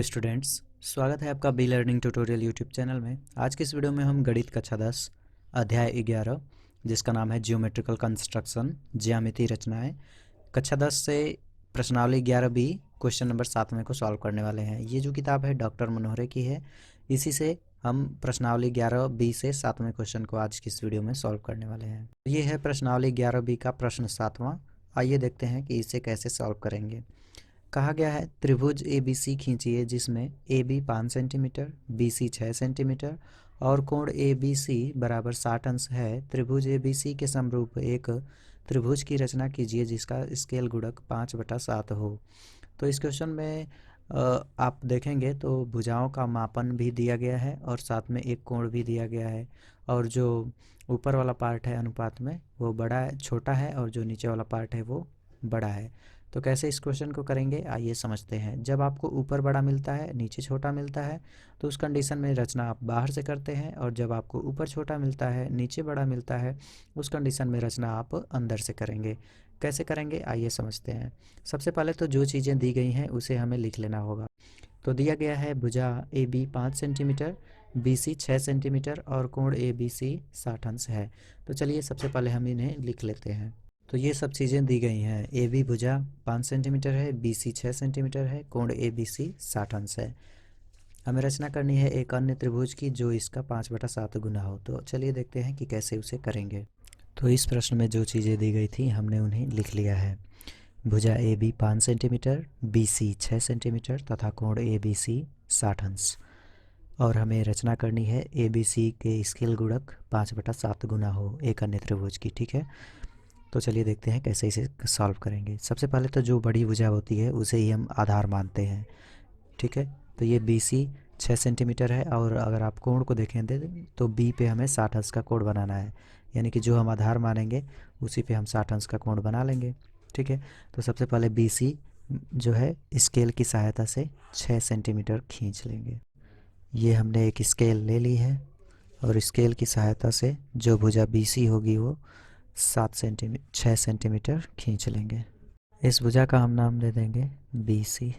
Students, स्वागत है आपका be learning tutorial YouTube channel में। आज की इस वीडियो में हम गणित कक्षा 10 अध्याय 11 जिसका नाम है जियोमेट्रिकल कंस्ट्रक्शन ज्यामिति रचनाएं, कक्षा 10 से प्रश्नावली 11 बी क्वेश्चन नंबर 7 को सॉल्व करने वाले हैं। ये जो किताब है डॉक्टर मनोहरे की है, इसी से हम प्रश्नावली 11 बी से 7वें क्वेश्चन को आज की इस वीडियो में सॉल्व करने वाले हैं। ये है प्रश्नावली 11 बी का प्रश्न 7वां। आइए देखते हैं कि इसे कैसे सॉल्व करेंगे। कहा गया है त्रिभुज ए बी सी खींचिए जिसमें A B 5 centimetre, B C 6 centimetre और कोण ए बी सी बराबर 60 अंश है। त्रिभुज ए बी सी के समरूप एक त्रिभुज की रचना कीजिए जिसका स्केल गुणक 5/7 हो। तो इस क्वेश्चन में आप देखेंगे तो भुजाओं का मापन भी दिया गया है और साथ में एक कोण भी दिया गया है, और जो ऊपर वाला पार्ट है अनुपात में वो बड़ा है, छोटा है, और जो नीचे वाला पार्ट है वो बड़ा है। तो कैसे इस क्वेश्चन को करेंगे आइए समझते हैं। जब आपको ऊपर बड़ा मिलता है नीचे छोटा मिलता है तो उस कंडीशन में रचना आप बाहर से करते हैं, और जब आपको ऊपर छोटा मिलता है नीचे बड़ा मिलता है उस कंडीशन में रचना आप अंदर से करेंगे। कैसे करेंगे आइए समझते हैं। सबसे पहले तो जो चीज़ें दी गई हैं उसे हमें लिख लेना होगा। तो दिया गया है भुजा A B 5 centimetre, B C 6 centimetre और कोण ए बी सी 60 अंश है। तो चलिए सबसे पहले हम इन्हें लिख लेते हैं। तो ये सब चीज़ें दी गई हैं। ए बी भुजा 5 सेंटीमीटर है, बी सी 6 सेंटीमीटर है, कोण ए बी सी 60 अंश है। हमें रचना करनी है एक अन्य त्रिभुज की जो इसका 5/7 गुना हो। तो चलिए देखते हैं कि कैसे उसे करेंगे। तो इस प्रश्न में जो चीज़ें दी गई थी हमने उन्हें लिख लिया है। भुजा A B 5 centimetre, B C 6 centimetre तथा कोण ए बी सी 60 अंश, और हमें रचना करनी है ए बी सी के स्केल गुणक 5/7 गुना हो एक अन्य त्रिभुज की। ठीक है, तो चलिए देखते हैं कैसे इसे सॉल्व करेंगे। सबसे पहले तो जो बड़ी भुजा होती है उसे ही हम आधार मानते हैं। ठीक है, तो ये बी सी 6 सेंटीमीटर है, और अगर आप कोण को देखें तो बी पे हमें 60 अंश का कोण बनाना है, यानी कि जो हम आधार मानेंगे उसी पे हम 60 अंश का कोण बना लेंगे। ठीक है, तो सबसे पहले बी सी जो है स्केल की सहायता से 6 सेंटीमीटर खींच लेंगे। ये हमने एक स्केल ले ली है, और स्केल की सहायता से जो भुजा बी सी होगी वो 6 सेंटीमीटर खींच लेंगे। इस भुजा का हम नाम दे देंगे बी सी।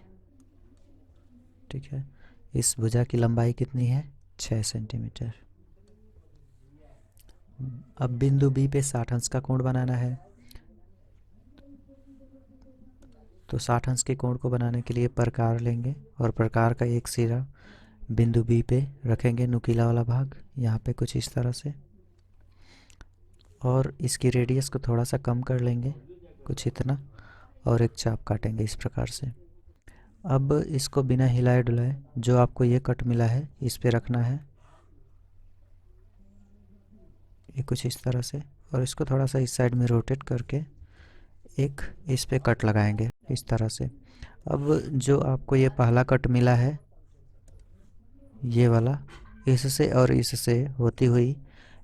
ठीक है, इस भुजा की लंबाई कितनी है 6 सेंटीमीटर। अब बिंदु बी पे 60 अंश का कोण बनाना है। तो 60 अंश के कोण को बनाने के लिए प्रकार लेंगे, और प्रकार का एक सिरा बिंदु बी पे रखेंगे, नुकीला वाला भाग यहाँ पे कुछ इस तरह से, और इसकी रेडियस को थोड़ा सा कम कर लेंगे कुछ इतना, और एक चाप काटेंगे इस प्रकार से। अब इसको बिना हिलाए डुलाए जो आपको ये कट मिला है इस पे रखना है, ये कुछ इस तरह से, और इसको थोड़ा सा इस साइड में रोटेट करके एक इस पे कट लगाएंगे इस तरह से। अब जो आपको ये पहला कट मिला है ये वाला, इससे और इससे होती हुई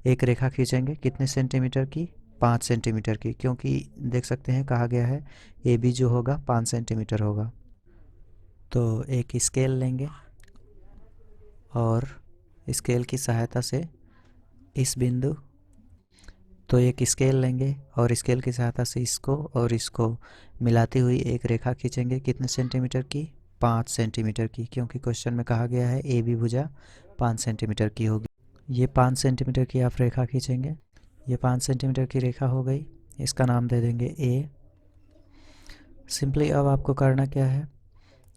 एक रेखा खींचेंगे। कितने सेंटीमीटर की 5 सेंटीमीटर की, क्योंकि देख सकते हैं कहा गया है ए बी जो होगा 5 सेंटीमीटर होगा। तो एक स्केल लेंगे और स्केल की सहायता से इस बिंदु, तो एक स्केल लेंगे और स्केल की सहायता से इसको और इसको मिलाती हुई एक रेखा खींचेंगे। कितने सेंटीमीटर की 5 सेंटीमीटर की, क्योंकि क्वेश्चन में कहा गया है ए बी भुजा 5 सेंटीमीटर की होगी। ये 5 सेंटीमीटर की आप रेखा खींचेंगे। ये 5 सेंटीमीटर की रेखा हो गई, इसका नाम दे देंगे ए। सिंपली अब आपको करना क्या है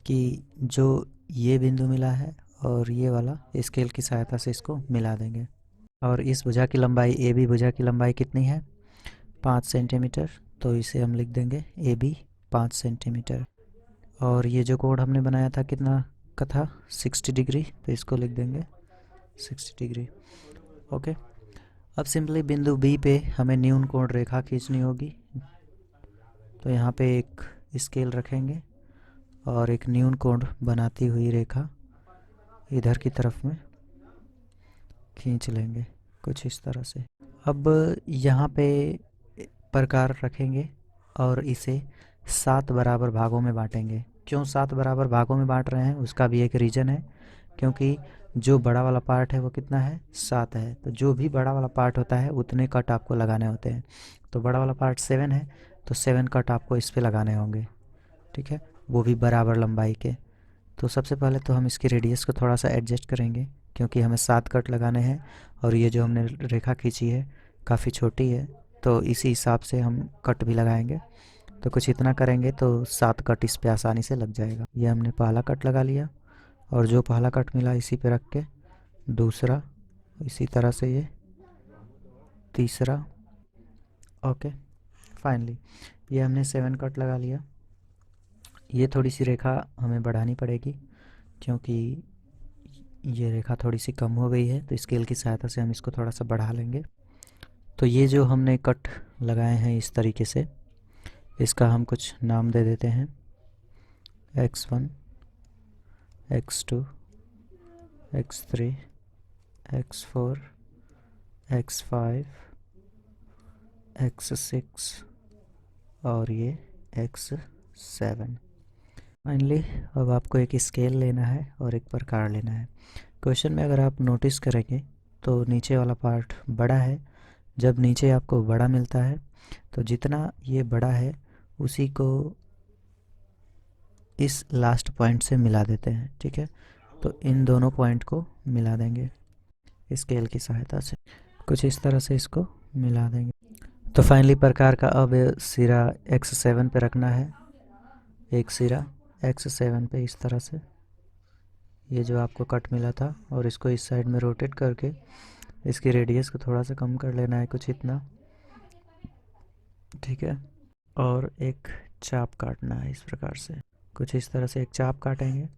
कि जो ये बिंदु मिला है और ये वाला स्केल की सहायता से इसको मिला देंगे, और इस भुजा की लंबाई ए बी भुजा की लंबाई कितनी है 5 सेंटीमीटर, तो इसे हम लिख देंगे ए बी 5 सेंटीमीटर। और ये जो कोण हमने बनाया था कितना का था 60 डिग्री, तो इसको लिख देंगे 60 डिग्री। ओके, अब सिंपली बिंदु बी पे हमें न्यून कोण रेखा खींचनी होगी। तो यहाँ पे एक स्केल रखेंगे और एक न्यून कोण बनाती हुई रेखा इधर की तरफ में खींच लेंगे कुछ इस तरह से। अब यहाँ पे प्रकार रखेंगे और इसे 7 बराबर भागों में बांटेंगे। क्यों 7 बराबर भागों में बांट रहे हैं उसका भी एक रीज़न है, क्योंकि जो बड़ा वाला पार्ट है वो कितना है 7 है, तो जो भी बड़ा वाला पार्ट होता है उतने कट आपको लगाने होते हैं। तो बड़ा वाला पार्ट 7 है तो 7 कट आपको इस पे लगाने होंगे। ठीक है, वो भी बराबर लंबाई के। तो सबसे पहले तो हम इसकी रेडियस को थोड़ा सा एडजस्ट करेंगे, क्योंकि हमें 7 कट लगाने हैं और ये जो हमने रेखा खींची है काफ़ी छोटी है, तो इसी हिसाब से हम कट भी लगाएंगे। तो कुछ इतना करेंगे तो 7 कट इस पे आसानी से लग जाएगा। ये हमने पहला कट लगा लिया और जो पहला कट मिला इसी पे रख के दूसरा, इसी तरह से ये तीसरा। ओके, फाइनली ये हमने 7 कट लगा लिया। ये थोड़ी सी रेखा हमें बढ़ानी पड़ेगी, क्योंकि ये रेखा थोड़ी सी कम हो गई है, तो स्केल की सहायता से हम इसको थोड़ा सा बढ़ा लेंगे। तो ये जो हमने कट लगाए हैं इस तरीके से, इसका हम कुछ नाम दे देते हैं, x1, x2, x3, x4, x5, x6 और ये x7। फाइनली अब आपको एक स्केल लेना है और एक प्रकार लेना है। क्वेश्चन में अगर आप नोटिस करेंगे तो नीचे वाला पार्ट बड़ा है। जब नीचे आपको बड़ा मिलता है तो जितना ये बड़ा है उसी को इस लास्ट पॉइंट से मिला देते हैं, ठीक है। तो इन दोनों पॉइंट को मिला देंगे स्केल की सहायता से, कुछ इस तरह से इसको मिला देंगे। तो फाइनली प्रकार का अब सिरा x7 पे रखना है, एक सिरा x7 पे इस तरह से, ये जो आपको कट मिला था, और इसको इस साइड में रोटेट करके इसकी रेडियस को थोड़ा सा कम कर लेना है, कुछ इतना, ठीक है। और एक चाप काटना है इस प्रकार से, कुछ इस तरह से एक चाप काटेंगे।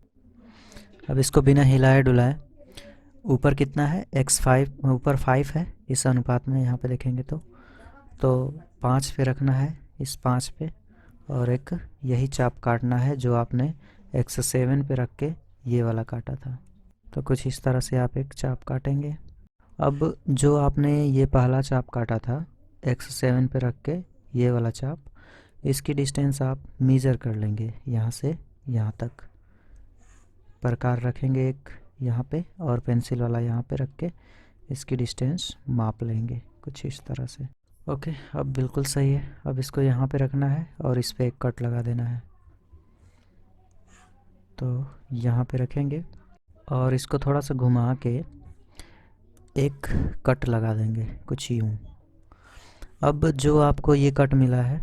अब इसको बिना हिलाए डुलाए, ऊपर कितना है x5, ऊपर 5 है इस अनुपात में, यहाँ पे देखेंगे तो 5 पे रखना है, इस 5 पे, और एक यही चाप काटना है जो आपने x7 पे रख के ये वाला काटा था। तो कुछ इस तरह से आप एक चाप काटेंगे। अब जो आपने ये पहला चाप काटा था x7 पे रख के, ये वाला चाप, इसकी डिस्टेंस आप मेज़र कर लेंगे यहाँ से यहाँ तक। प्रकार रखेंगे एक यहाँ पे और पेंसिल वाला यहाँ पे रख के इसकी डिस्टेंस माप लेंगे, कुछ इस तरह से। ओके, अब बिल्कुल सही है। अब इसको यहाँ पे रखना है और इस पे एक कट लगा देना है। तो यहाँ पे रखेंगे और इसको थोड़ा सा घुमा के एक कट लगा देंगे, कुछ यूँ। अब जो आपको ये कट मिला है,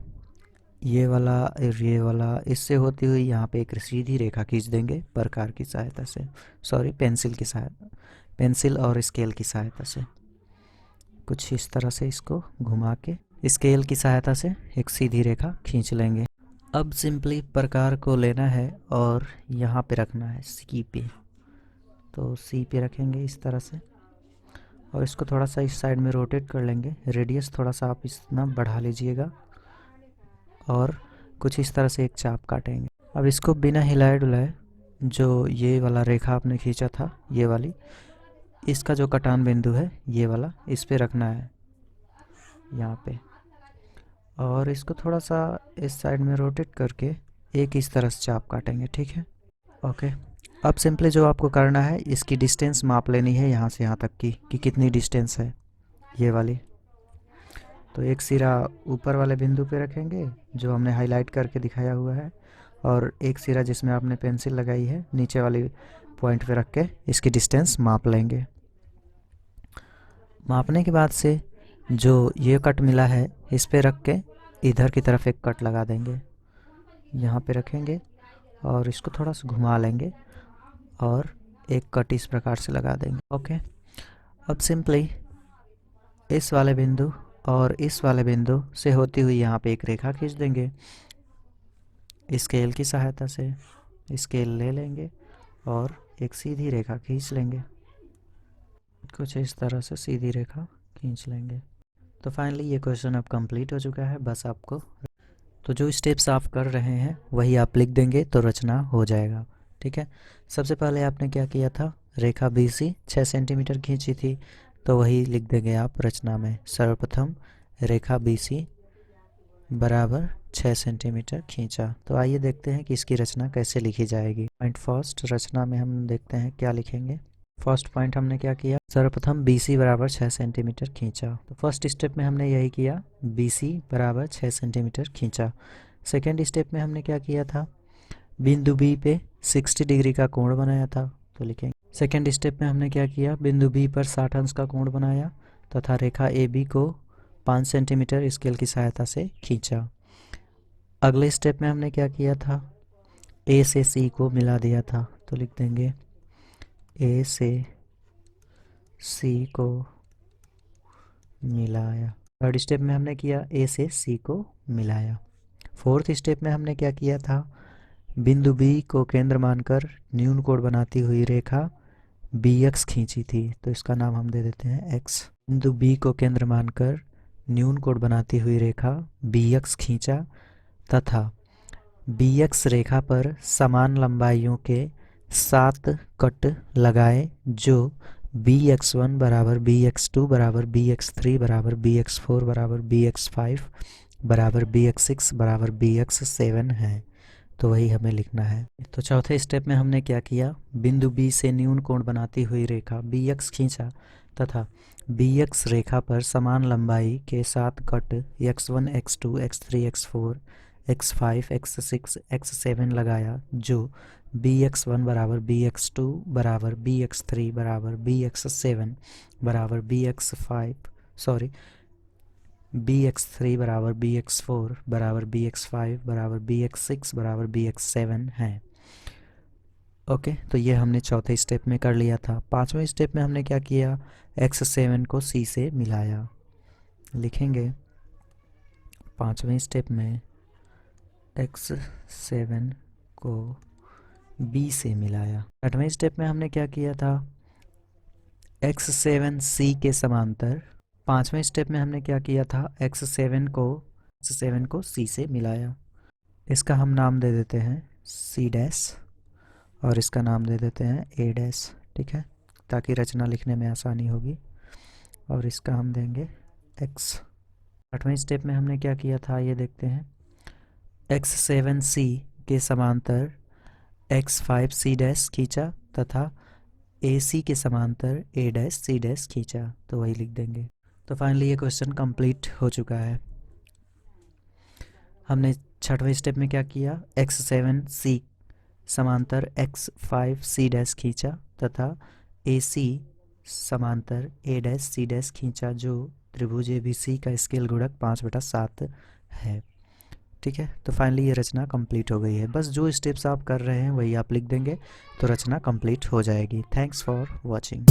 ये वाला और ये वाला, इससे होती हुई यहाँ पे एक सीधी रेखा खींच देंगे प्रकार की सहायता से, सॉरी पेंसिल की सहायता, पेंसिल और स्केल की सहायता से। कुछ इस तरह से इसको घुमा के स्केल की सहायता से एक सीधी रेखा खींच लेंगे। अब सिंपली प्रकार को लेना है और यहाँ पे रखना है सी पे, तो सी पे रखेंगे इस तरह से, और इसको थोड़ा सा इस साइड में रोटेट कर लेंगे। रेडियस थोड़ा सा आप इतना बढ़ा लीजिएगा और कुछ इस तरह से एक चाप काटेंगे। अब इसको बिना हिलाए डुलाए, जो ये वाला रेखा आपने खींचा था, ये वाली, इसका जो कटान बिंदु है ये वाला, इस पे रखना है यहाँ पे, और इसको थोड़ा सा इस साइड में रोटेट करके एक इस तरह से चाप काटेंगे, ठीक है। ओके, अब सिंपली जो आपको करना है, इसकी डिस्टेंस माप लेनी है यहाँ से यहाँ तक की, कि कितनी डिस्टेंस है ये वाली। तो एक सिरा ऊपर वाले बिंदु पे रखेंगे जो हमने हाईलाइट करके दिखाया हुआ है, और एक सिरा जिसमें आपने पेंसिल लगाई है नीचे वाली पॉइंट पे रख के इसकी डिस्टेंस माप लेंगे। मापने के बाद से जो ये कट मिला है इस पे रख के इधर की तरफ एक कट लगा देंगे, यहाँ पे रखेंगे और इसको थोड़ा सा घुमा लेंगे और एक कट इस प्रकार से लगा देंगे। ओके, अब सिंपली इस वाले बिंदु और इस वाले बिंदु से होती हुई यहाँ पे एक रेखा खींच देंगे स्केल की सहायता से। स्केल ले लेंगे और एक सीधी रेखा खींच लेंगे, कुछ इस तरह से सीधी रेखा खींच लेंगे। तो फाइनली ये क्वेश्चन अब कंप्लीट हो चुका है। बस आपको तो जो स्टेप्स आप कर रहे हैं वही आप लिख देंगे तो रचना हो जाएगा, ठीक है। सबसे पहले आपने क्या किया था, रेखा BC 6 सेंटीमीटर खींची थी, तो वही लिख देंगे आप रचना में। सर्वप्रथम रेखा BC बराबर 6 सेंटीमीटर खींचा। तो आइए देखते हैं कि इसकी रचना कैसे लिखी जाएगी। पॉइंट फर्स्ट, रचना में हम देखते हैं क्या लिखेंगे। फर्स्ट पॉइंट हमने क्या किया, सर्वप्रथम BC बराबर 6 सेंटीमीटर खींचा। तो फर्स्ट स्टेप में हमने यही किया, BC बराबर 6 सेंटीमीटर खींचा। सेकेंड स्टेप में हमने क्या किया था, बिंदु बी पे 60 डिग्री का कोण बनाया था, तो लिखेंगे। सेकेंड स्टेप में हमने क्या किया, बिंदु बी पर 60 अंश का कोण बनाया तथा रेखा ए बी को 5 सेंटीमीटर स्केल की सहायता से खींचा। अगले स्टेप में हमने क्या किया था, ए से सी को मिला दिया था, तो लिख देंगे ए से सी को मिलाया। थर्ड स्टेप में हमने किया ए से सी को मिलाया। फोर्थ स्टेप में हमने क्या किया था, बिंदु बी को केंद्र मानकर न्यून कोण बनाती हुई रेखा बी एक्स खींची थी, तो इसका नाम हम दे देते हैं एक्स। बिंदु बी को केंद्र मानकर न्यून कोण बनाती हुई रेखा बी एक्स खींचा तथा बी एक्स रेखा पर समान लंबाइयों के 7 कट लगाए, जो बी एक्स वन बराबर बी एक्स टू बराबर बी एक्स थ्री बराबर बी एक्स फोर बराबर बी एक्स फाइव बराबर बी एक्स सिक्स बराबर बी एक्स सेवन है, तो वही हमें लिखना है। तो चौथे स्टेप में हमने क्या किया, बिंदु बी से न्यून कोण बनाती हुई रेखा बी एक्स खींचा तथा बी एक्स रेखा पर समान लंबाई के 7 cut x1 x2 x3 x4 x5 x6 x7 लगाया, जो bx1 बराबर bx2 बराबर bx3 बराबर bx7 बराबर bx3 बराबर bx4 बराबर bx5 बराबर bx6 बराबर bx7 है। ओके, तो ये हमने चौथे स्टेप में कर लिया था। पांचवें स्टेप में हमने क्या किया, x7 को c से मिलाया, लिखेंगे पांचवें स्टेप में x7 को b से मिलाया। छठवें स्टेप में हमने क्या किया था, x7 c के समांतर। पांचवें स्टेप में हमने क्या किया था, x7 को c से मिलाया। इसका हम नाम दे देते हैं c डैश और इसका नाम दे देते हैं a डैश, ठीक है, ताकि रचना लिखने में आसानी होगी। और इसका हम देंगे x। आठवें स्टेप में हमने क्या किया था, ये देखते हैं, x7c के समांतर x5c डैश खींचा तथा ac के समांतर a डैश c डैश खींचा, तो वही लिख देंगे। तो फाइनली ये क्वेश्चन कंप्लीट हो चुका है। हमने छठवें स्टेप में क्या किया, x7c समांतर x5c डैश खींचा तथा AC समांतर a डैश c डैश खींचा, जो त्रिभुज ABC का स्केल गुणक 5/7 है, ठीक है। तो फाइनली ये रचना कंप्लीट हो गई है। बस जो स्टेप्स आप कर रहे हैं वही आप लिख देंगे तो रचना कंप्लीट हो जाएगी। Thanks for watching.